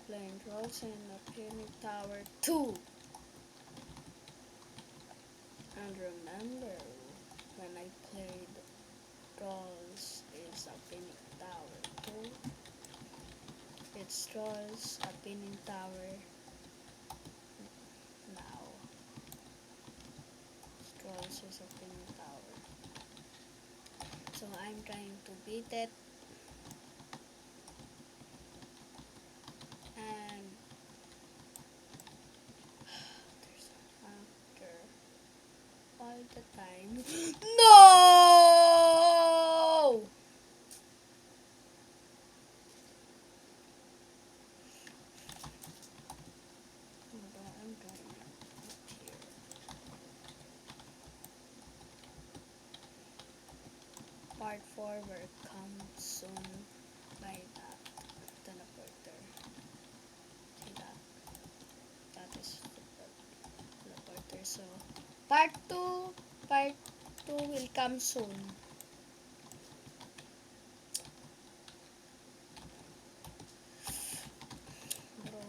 playing Trolls in Appealing Tower 2. And remember when I played Trolls is Appealing Tower 2? It's Trolls Appealing Tower now. It's Trolls is Appealing Tower. So I'm trying to beat it. And there's an actor all the time. No! Hold on, I'm trying up here. Part 4 will come soon by that teleporter. See that? That is the teleporter. So part 2 will come soon. Bro,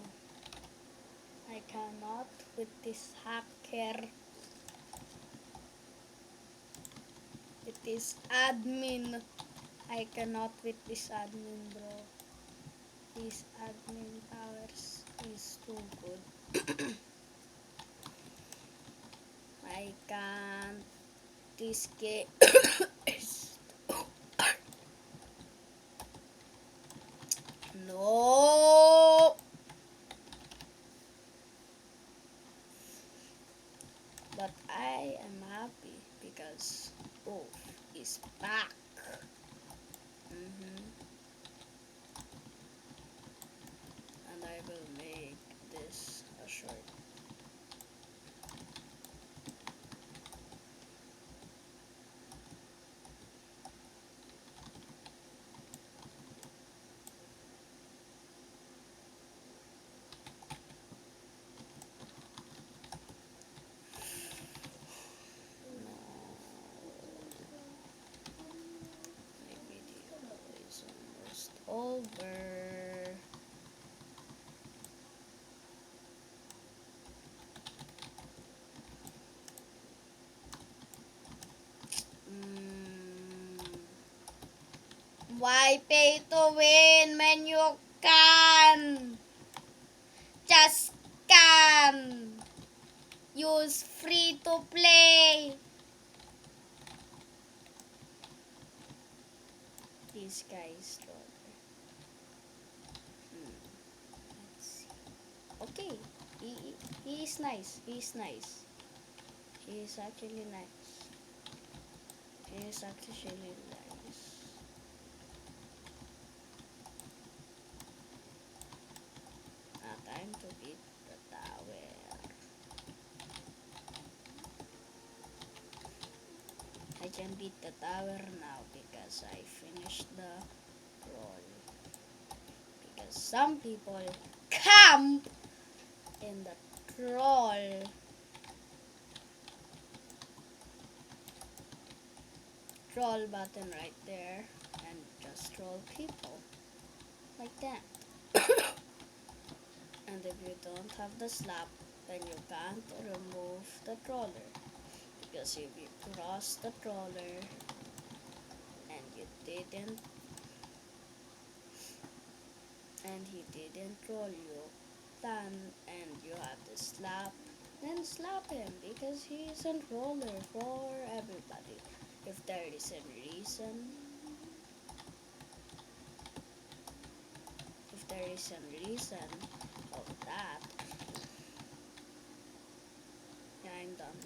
I cannot with this hacker. With this admin. I cannot with this admin, bro. This admin powers is too good. I can't. This game is no. But I am happy because Wolf is back. And I will make this a short. No. My video is almost over. Why pay to win when you can? Just can. Use free to play. This guy is stronger. Let's see. Okay. He is nice. He is nice. He is actually nice. He is actually nice. Time to beat the tower. I can beat the tower now because I finished the roll. Because some people camp in the troll. Troll button right there and just troll people like that. And if you don't have the slap, then you can't remove the troller. Because if you cross the troller and he didn't troll you, then and you have the slap, then slap him because he isn't roller for everybody. If there is a reason of that, yeah, I'm done.